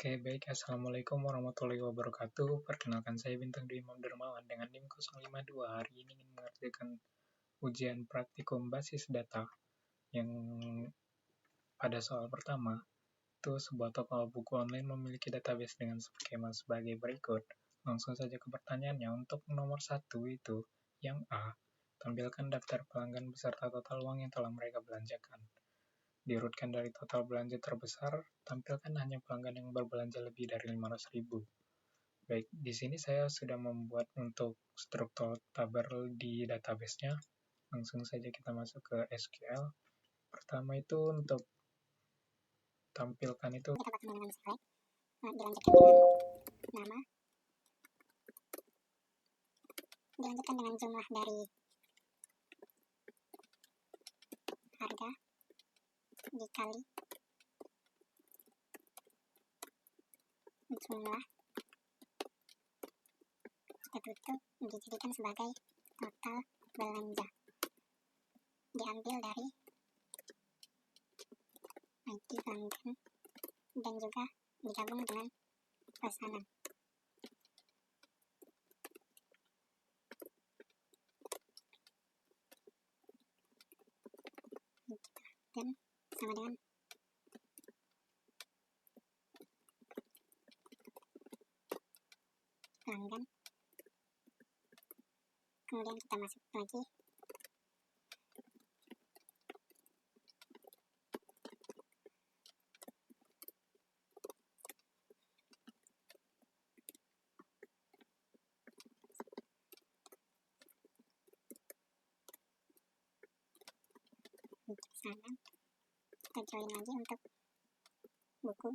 Oke, baik. Assalamualaikum warahmatullahi wabarakatuh. Perkenalkan saya Bintang Dwi Imam Dermawan dengan NIM 052. Hari ini ingin mengerjakan ujian praktikum basis data yang pada soal pertama itu sebuah toko buku online memiliki database dengan skema sebagai berikut. Langsung saja ke pertanyaannya. Untuk nomor 1 itu yang A, tampilkan daftar pelanggan beserta total uang yang telah mereka belanjakan. Diurutkan dari total belanja terbesar, tampilkan hanya pelanggan yang berbelanja lebih dari 500.000. Baik, di sini saya sudah membuat untuk struktur tabel di database-nya. Langsung saja kita masuk ke SQL. Pertama itu untuk tampilkan itu kita bakal menggunakan select, dilanjutkan dengan nama, dilanjutkan dengan jumlah dari harga dikali jumlah, kita tutup, dijadikan sebagai total belanja, diambil dari ID pelanggan dan juga digabung dengan pesanan. Dan sama dengan pelanggan. Kemudian kita masuk lagi pesanan, kita join lagi untuk buku,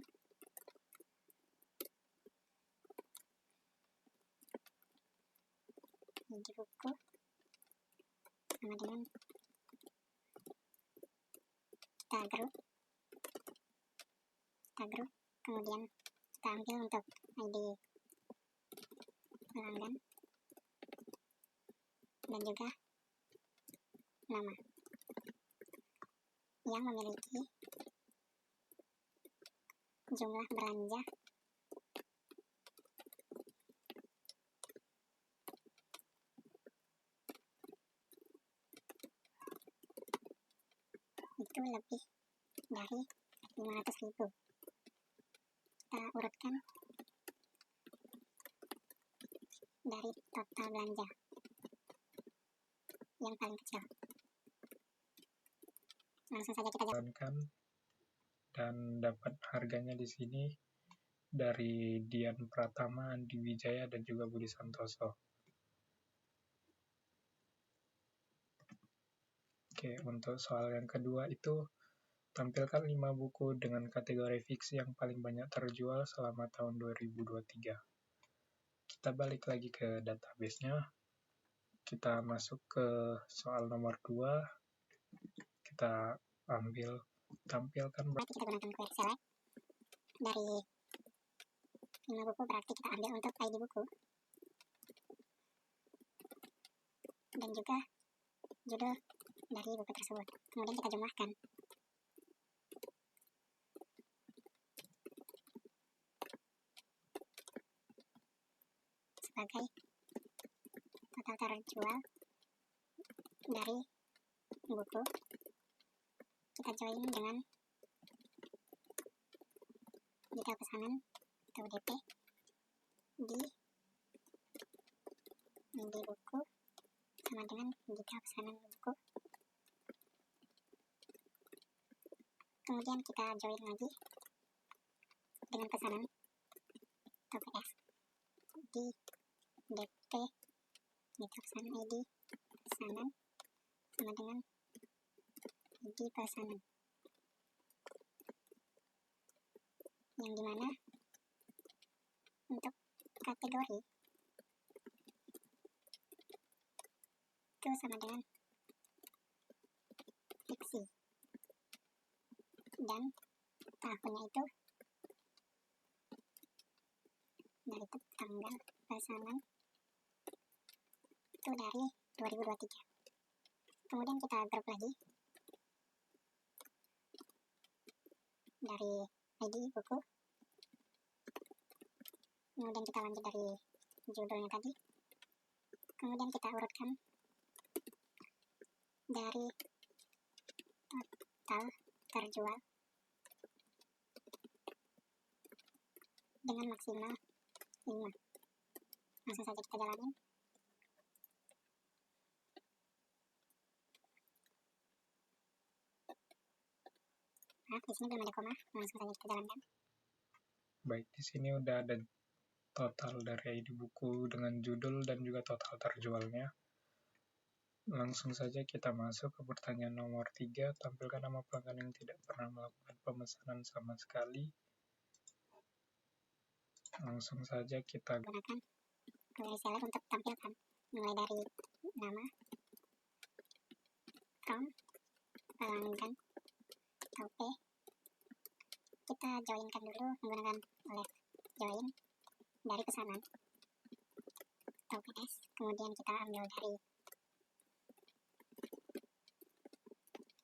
di buku sama dengan kita group, kemudian kita ambil untuk ID pelanggan dan juga nama yang memiliki jumlah belanja itu lebih dari 500.000. Kita urutkan dari total belanja yang paling kecil. Langsung saja kita jalankan dan dapat harganya di sini dari Dian Pratama, Andi Wijaya, dan juga Budi Santoso. Oke, untuk soal yang kedua itu tampilkan 5 buku dengan kategori fiksi yang paling banyak terjual selama tahun 2023. Kita balik lagi ke database-nya. Kita masuk ke soal nomor 2. Kita tampilkan gunakan query select dari 5 buku, berarti kita ambil untuk ID buku dan juga judul dari buku tersebut. Kemudian kita jumlahkan sebagai total terjual dari buku. Kita join dengan detail pesanan atau DP di buku sama dengan detail pesanan buku. Kemudian kita join lagi dengan pesanan atau PS di DP detail pesanan ID pesanan sama dengan ID pesanan, yang dimana untuk kategori itu sama dengan fiksi dan tahunnya itu dari tanggal pesanan itu dari 2023. Kemudian kita group lagi dari ID buku Kemudian kita lanjut dari judulnya tadi. Kemudian kita urutkan dari total terjual dengan maksimal 5. Langsung saja kita jalanin. Maaf, di sini belum ada koma. Langsung saja kita jalankan. Baik, di sini udah ada total dari ID buku dengan judul dan juga total terjualnya. Langsung saja kita masuk ke pertanyaan nomor 3, tampilkan nama pelanggan yang tidak pernah melakukan pemesanan sama sekali. Langsung saja kita gunakan query seller untuk tampilkan mulai dari nama, from, pelanggan, LP. Kita joinkan dulu menggunakan left join dari pesanan atau PS. Kemudian kita ambil dari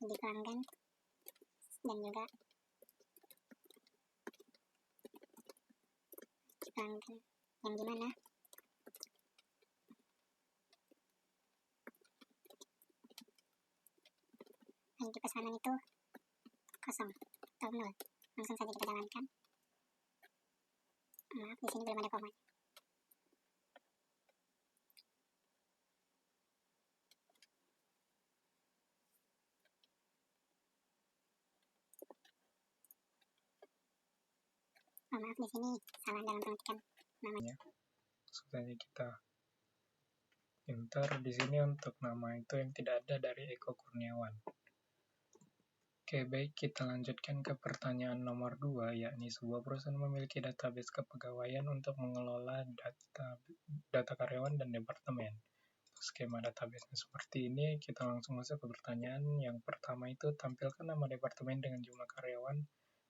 ID pelanggan dan juga pelanggan yang dimana ID pesanan itu kosong atau 0. Langsung saja kita jalankan. Maaf, di sini belum ada koma. Oh, maaf, di sini salah dalam pengetikan namanya. langsung saja kita enter di sini untuk nama itu yang tidak ada dari Eko Kurniawan. Oke, baik, kita lanjutkan ke pertanyaan nomor 2, yakni sebuah perusahaan memiliki database kepegawaian untuk mengelola data karyawan dan departemen. Skema database-nya seperti ini, kita langsung masuk ke pertanyaan yang pertama itu, tampilkan nama departemen dengan jumlah karyawan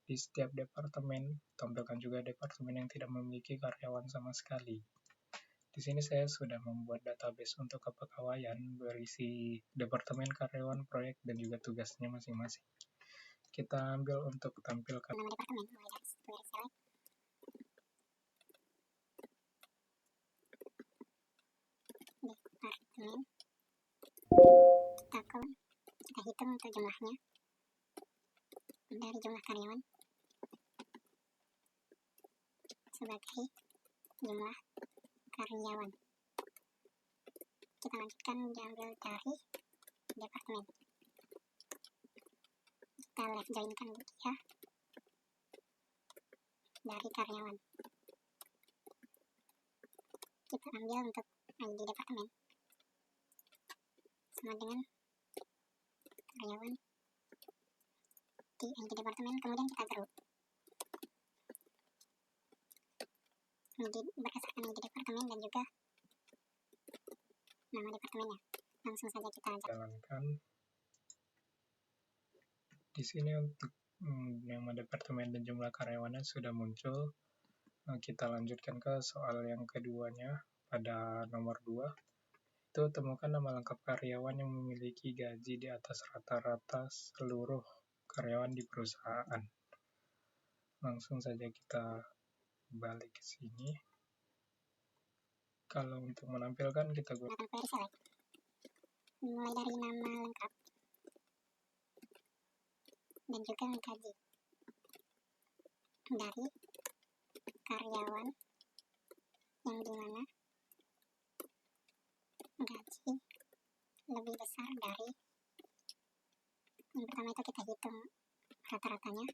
di setiap departemen, tampilkan juga departemen yang tidak memiliki karyawan sama sekali. Di sini saya sudah membuat database untuk kepegawaian berisi departemen, karyawan, proyek, dan juga tugasnya masing-masing. Kita ambil untuk tampilkan nama departemen mulai dari query select. Departemen. Kita hitung untuk jumlahnya dari jumlah karyawan sebagai jumlah karyawan. Kita lanjutkan diambil dari departemen. Kita left joinkan dia dari karyawan. Kita ambil untuk ID departemen sama dengan karyawan di ID departemen, kemudian kita group berdasarkan ID departemen dan juga nama departemennya. Langsung saja kita jalankan. Di sini untuk nama departemen dan jumlah karyawannya sudah muncul. Kita lanjutkan ke soal yang keduanya pada nomor 2. Itu temukan nama lengkap karyawan yang memiliki gaji di atas rata-rata seluruh karyawan di perusahaan. Langsung saja kita balik ke sini. Kalau untuk menampilkan kita gunakan query select mulai dari nama lengkap dan juga gaji dari karyawan yang dimana gaji lebih besar dari yang pertama itu kita hitung rata-ratanya.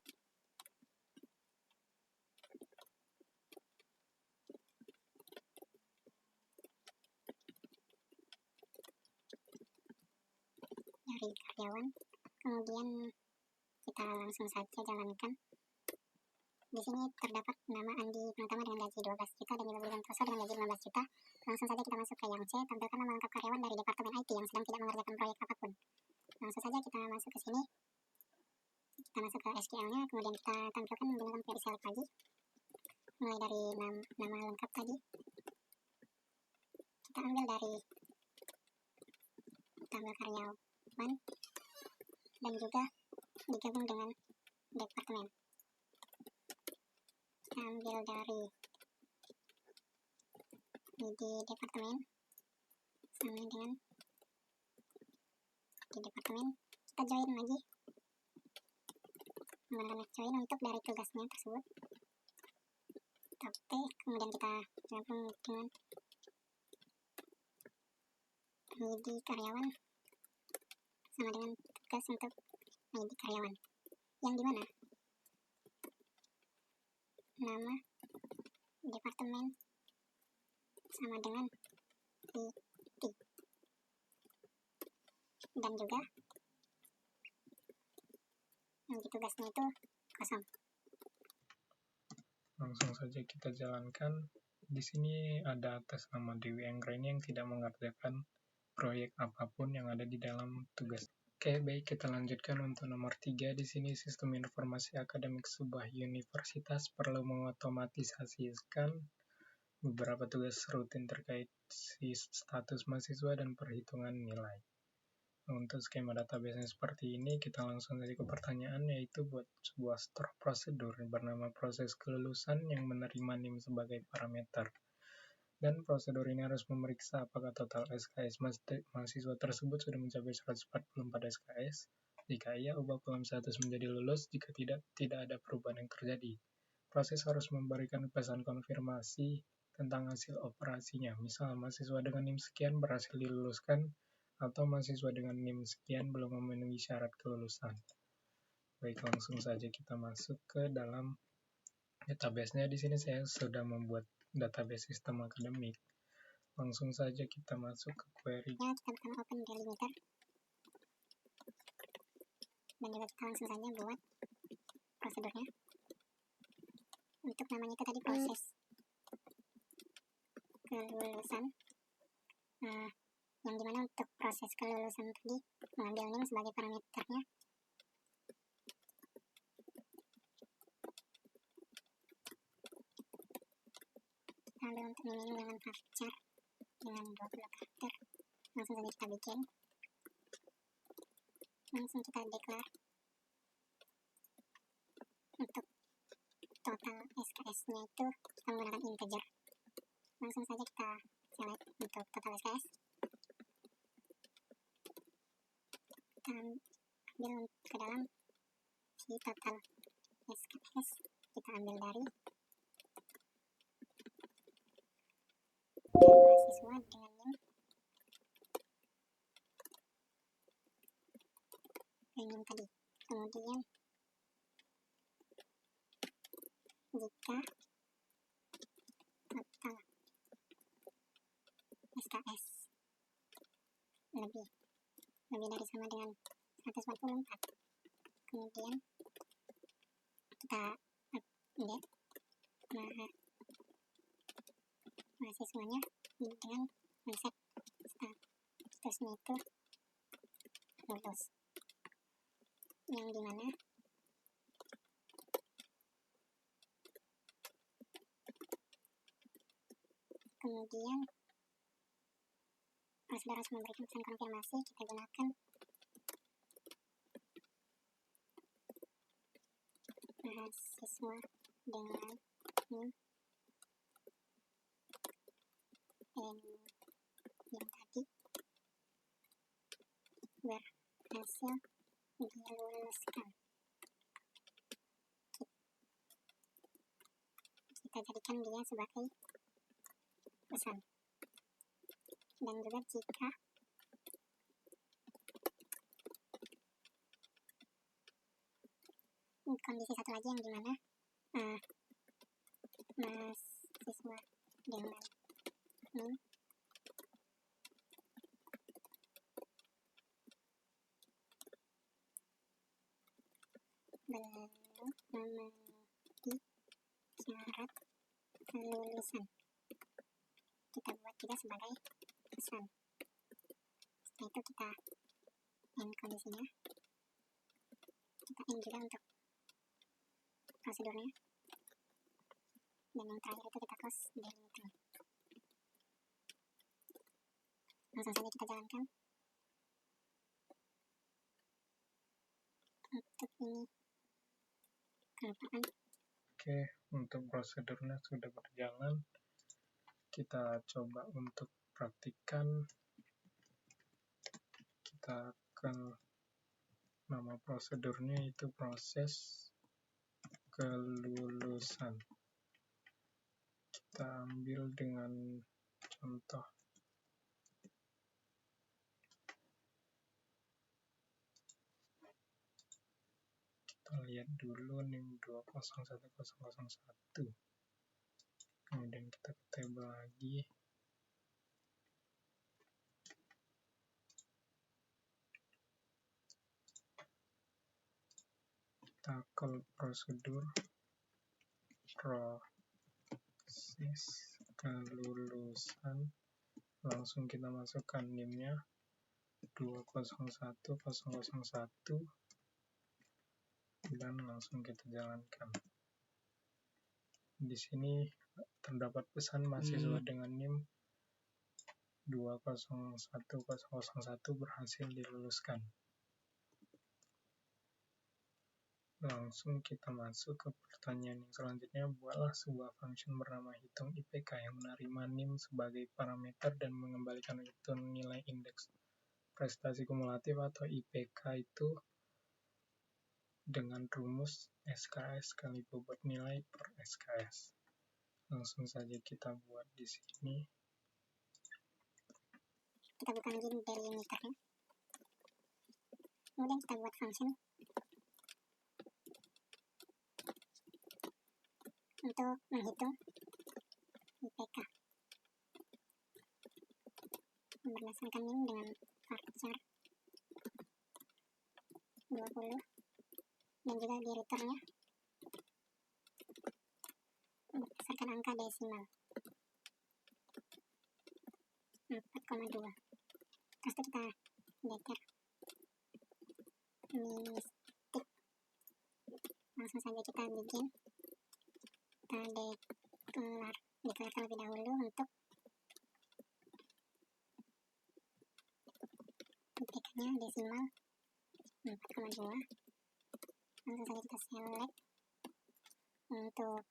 Dari karyawan, kemudian kita langsung saja jalankan. Di sini terdapat nama Andi Pratama dengan gaji 12 juta dan juga William Toso dengan gaji 15 juta. Langsung saja kita masuk ke yang C, tampilkan nama lengkap karyawan dari departemen IT yang sedang tidak mengerjakan proyek apapun. Langsung saja kita masuk ke sini. Kita masuk ke SQL-nya, kemudian kita tampilkan menggunakan query select lagi. Mulai dari nama lengkap tadi. Kita ambil dari tabel karyawan dan juga digabung dengan departemen. Kita ambil dari di departemen sama dengan di departemen kita join lagi menggunakan join untuk dari tugasnya tersebut. Oke, kemudian kita gabung dengan ID karyawan sama dengan tugas untuk ID karyawan, yang dimana nama departemen sama dengan IT dan juga ID tugasnya itu kosong. Langsung saja kita jalankan. Di sini ada atas nama Dewi Anggraini yang tidak mengerjakan proyek apapun yang ada di dalam tugas. Oke, baik, kita lanjutkan untuk nomor 3. Di sini sistem informasi akademik sebuah universitas perlu mengotomatisasikan beberapa tugas rutin terkait status mahasiswa dan perhitungan nilai. Untuk skema database seperti ini, kita langsung saja ke pertanyaan, yaitu buat sebuah prosedur bernama proses kelulusan yang menerima NIM sebagai parameter. Dan prosedur ini harus memeriksa apakah total SKS mahasiswa tersebut sudah mencapai 144 SKS. Jika iya, ubah kolom status menjadi lulus. Jika tidak ada perubahan yang terjadi. Proses harus memberikan pesan konfirmasi tentang hasil operasinya. Misal, mahasiswa dengan NIM sekian berhasil diluluskan, atau mahasiswa dengan NIM sekian belum memenuhi syarat kelulusan. Baik, langsung saja kita masuk ke dalam database-nya. Di sini saya sudah membuat database sistem akademik. Langsung saja kita masuk ke query. Ya, kita pertama open delimiter. Dan juga kita langsung saja buat prosedurnya. Untuk namanya itu tadi proses kelulusan. Yang dimana untuk proses kelulusan tadi mengambil NIM sebagai parameternya. Ambil untuk NIM ini dengan varchar dengan 20 karakter. Langsung saja kita bikin. Langsung kita declare untuk total SKS-nya itu kita menggunakan integer. Langsung saja kita select untuk total SKS. Kita ambil ke dalam si total SKS, kita ambil dari mahasiswa dengan NIM tadi. Kemudian jika total SKS lebih dari sama dengan 144, kemudian kita update mahasiswanya dengan men-set statusnya itu lulus, yang dimana kemudian prosedur harus memberikan pesan konfirmasi. Kita gunakan mahasiswa dengan NIM yang tadi berhasil diluluskan. Kita jadikan dia sebagai pesan. Dan juga jika kondisi satu lagi yang dimana mahasiswa dengan NIM belum memenuhi syarat kelulusan, kita buat juga sebagai pesan. Setelah itu kita end kondisinya, kita end juga untuk prosedurnya, dan yang terakhir itu kita close delimiter. Langsung saja kita jalankan. Untuk ini kelupaan. Oke, untuk prosedurnya sudah berjalan. kita coba untuk praktikkan. Kita akan, nama prosedurnya itu proses kelulusan. Kita ambil dengan contoh. Kita lihat dulu NIM 201001. Kemudian kita ke tabel lagi. Tackle prosedur proses kelulusan. Langsung kita masukkan NIM-nya 201001 dan langsung kita jalankan. Di sini terdapat pesan mahasiswa dengan NIM 201001 berhasil diluluskan. Langsung kita masuk ke pertanyaan yang selanjutnya. Buatlah sebuah function bernama hitung IPK yang menerima NIM sebagai parameter dan mengembalikan itu nilai indeks prestasi kumulatif atau IPK itu dengan rumus SKS kali bobot nilai per SKS. Langsung saja kita buat di sini. Kita buka lagi delimiternya. Kemudian kita buat function untuk menghitung IPK berdasarkan NIM dengan varchar 20 dan juga di returnnya berdasarkan angka desimal 4,2. Terus kita declare mistik. Langsung saja kita bikin, kita declare terlebih dahulu untuk IPK-nya desimal 4,2. Langsung saja kita select untuk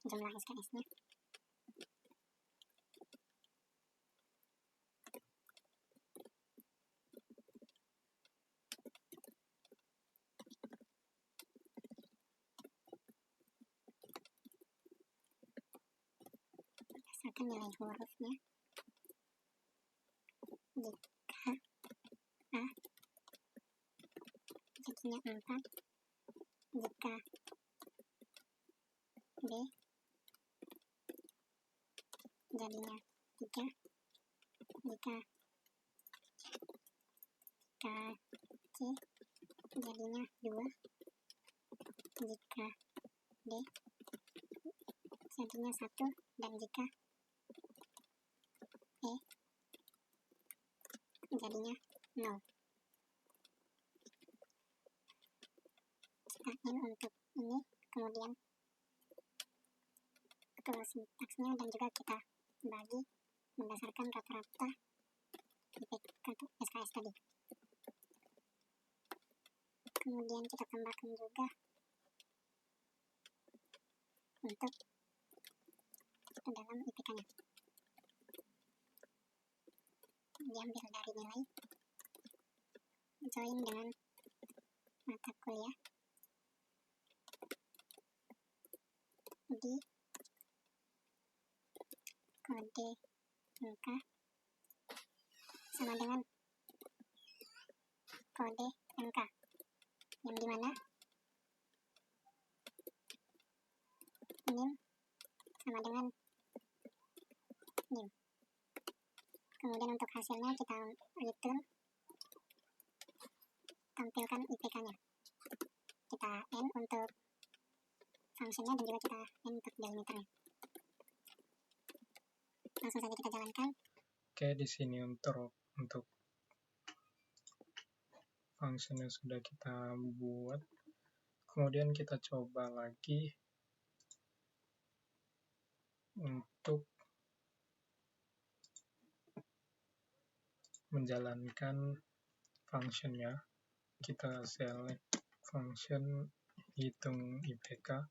jumlah SKS-nya. Berdasarkan nilai hurufnya. Jika A jadinya 4, jika B jadinya 3, jika C jadinya 2, jika D jadinya 1, dan jika E jadinya 0. Kita in untuk ini, kemudian ke sintaksnya, dan juga kita bagi berdasarkan rata-rata IPK atau SKS tadi. Kemudian kita tambahkan juga untuk ke dalam IPK-nya. Diambil dari nilai join dengan mata kuliah di kode angka sama dengan kode angka, yang dimana NIM sama dengan NIM. Kemudian untuk hasilnya kita return, tampilkan IPK-nya. Kita N untuk function-nya dan juga kita N untuk delimiternya. Langsung saja kita jalankan. Oke, di sini untuk function-nya sudah kita buat. Kemudian kita coba lagi untuk menjalankan function-nya. Kita select function hitung IPK.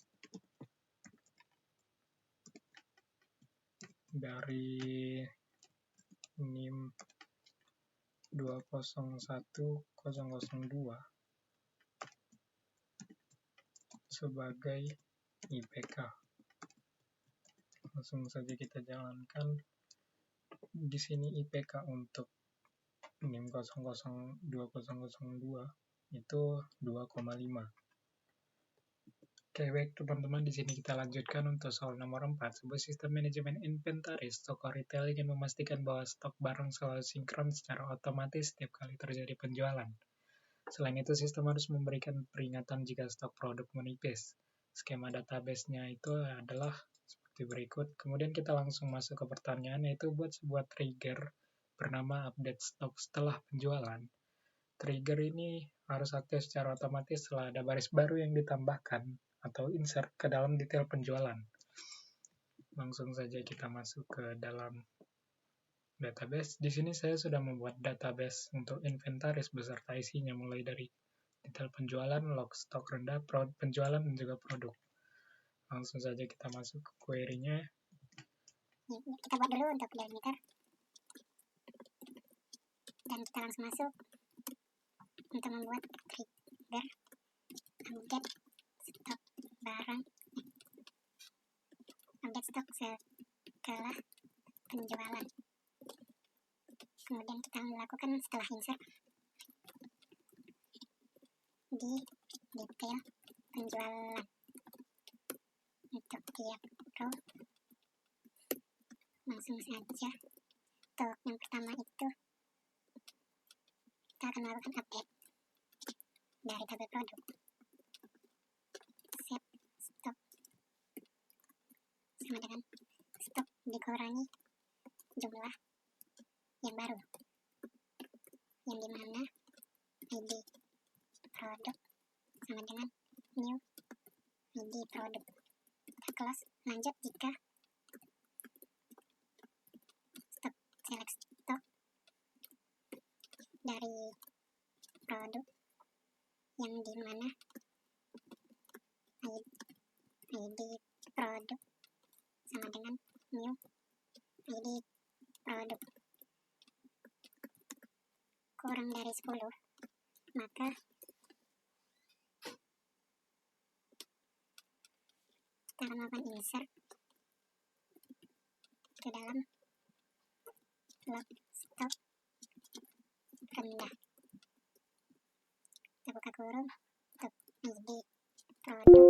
dari NIM 201002 sebagai IPK. Langsung saja kita jalankan. Di sini IPK untuk NIM 002002 itu 2,5. Oke, baik teman-teman, di sini kita lanjutkan untuk soal nomor 4. Sebuah sistem manajemen inventaris toko retail ingin memastikan bahwa stok barang selalu sinkron secara otomatis setiap kali terjadi penjualan. Selain itu, sistem harus memberikan peringatan jika stok produk menipis. Skema database-nya itu adalah seperti berikut. Kemudian kita langsung masuk ke pertanyaan, yaitu buat sebuah trigger bernama update stok setelah penjualan. Trigger ini harus aktif secara otomatis setelah ada baris baru yang ditambahkan atau insert ke dalam detail penjualan. Langsung saja kita masuk ke dalam database. Di sini saya sudah membuat database untuk inventaris beserta isinya, mulai dari detail penjualan, log stok rendah, penjualan, dan juga produk. Langsung saja kita masuk ke query-nya. Kita buat dulu untuk delimiter. Dan kita langsung masuk untuk membuat trigger update stok barang, update stok setelah penjualan. Kemudian kita melakukan setelah insert di detail penjualan untuk tiap row. Langsung saja untuk yang pertama itu kita akan melakukan update dari tabel produk, set stok sama dengan stok dikurangi jumlah yang baru, yang dimana ID produk sama dengan new ID produk. Kita close, lanjut jika stok select stok dari produk yang dimana ID produk sama dengan new ID produk kurang dari 10, maka kita akan melakukan insert ke dalam log stok rendah. Kita buka kurung untuk ID produk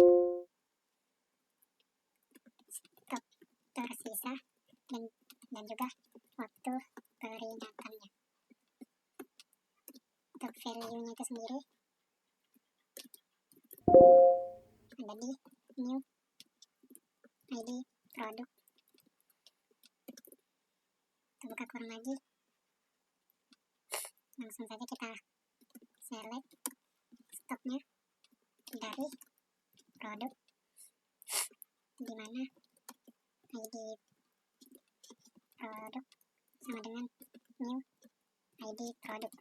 stok tersisa dan juga waktu peringatannya. Untuk value-nya itu sendiri ada di new ID produk. Kita buka kurung lagi, langsung saja kita select stoknya dari produk dimana ID produk sama dengan new ID produk.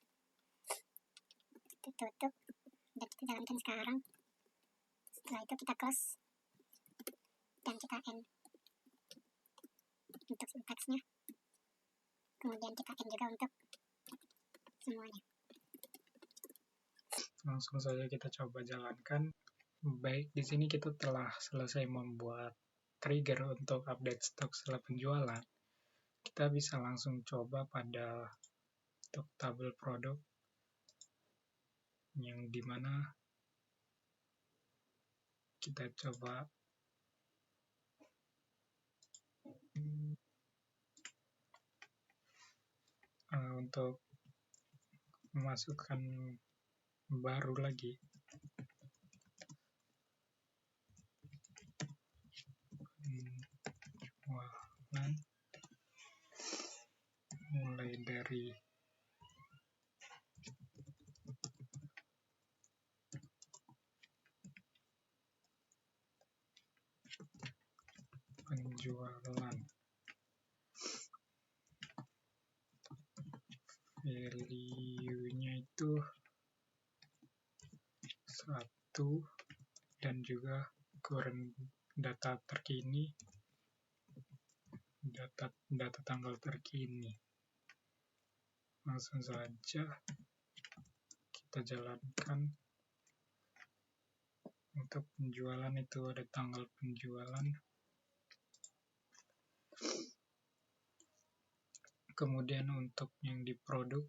Kita tutup dan kita jalankan sekarang. Setelah itu kita close dan kita end untuk syntax-nya. Kemudian kita end juga untuk semuanya. Langsung saja kita coba jalankan. Baik, di sini kita telah selesai membuat trigger untuk update stok setelah penjualan. Kita bisa langsung coba pada untuk tabel produk, yang dimana kita coba untuk memasukkan baru lagi penjualan, mulai dari penjualan, value-nya itu 1, dan juga current data terkini data tanggal terkini. Langsung saja kita jalankan. Untuk penjualan itu ada tanggal penjualan. Kemudian untuk yang di produk,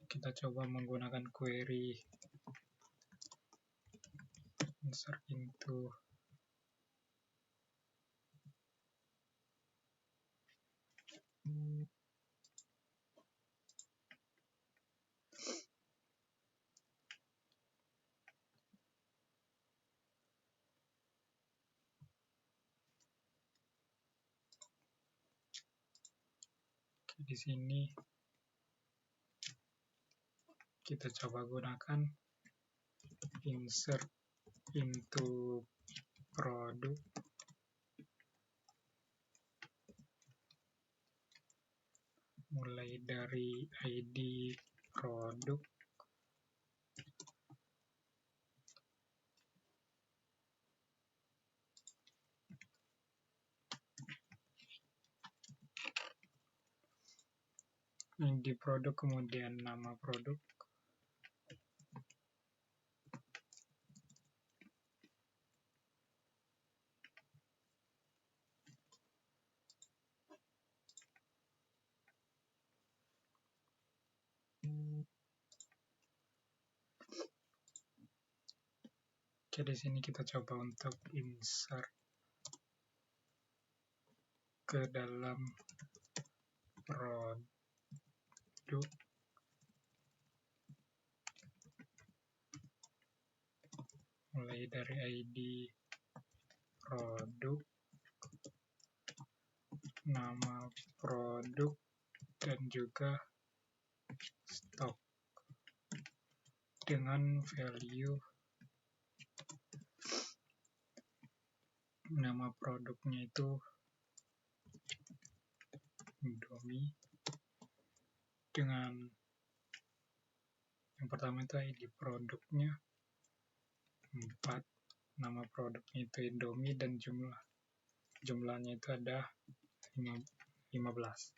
kita coba menggunakan query insert into di sini kita coba gunakan insert into produk, mulai dari ID produk, ID produk, kemudian nama produk. Oke, di sini kita coba untuk insert ke dalam produk, mulai dari ID produk, nama produk, dan juga stok dengan value nama produknya itu Indomie, dengan yang pertama itu ID produknya 4, nama produknya itu Indomie, dan jumlahnya itu ada 15.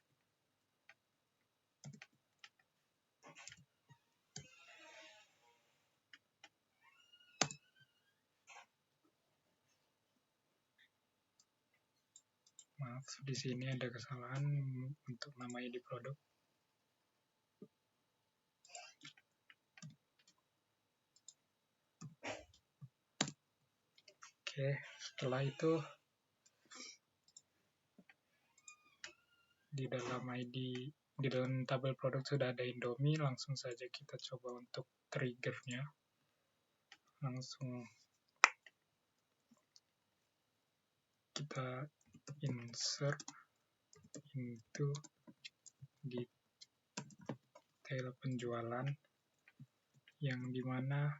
Maaf, di sini ada kesalahan untuk nama ID produk. Oke, setelah itu di dalam tabel produk sudah ada Indomie. Langsung saja kita coba untuk triggernya. Langsung kita insert into detail penjualan, yang dimana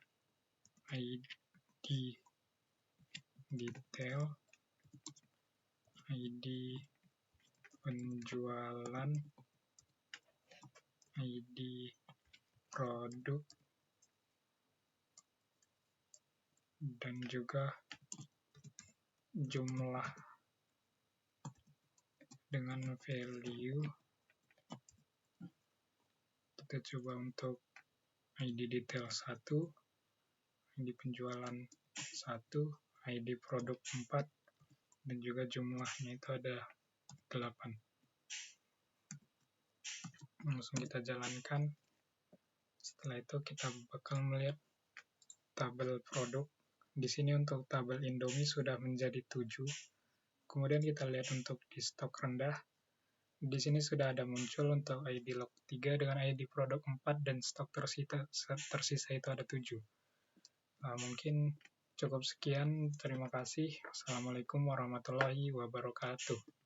ID detail, ID penjualan, ID produk, dan juga jumlah dengan value. Kita coba untuk ID detail 1, ID penjualan 1, ID produk 4, dan juga jumlahnya itu ada 8. Langsung kita jalankan. Setelah itu kita bakal melihat tabel produk. Di sini untuk tabel Indomie sudah menjadi 7. Kemudian kita lihat untuk di stok rendah. Di sini sudah ada muncul untuk ID log 3 dengan ID produk 4, dan stok tersisa itu ada 7. Mungkin cukup sekian. Terima kasih. Assalamualaikum warahmatullahi wabarakatuh.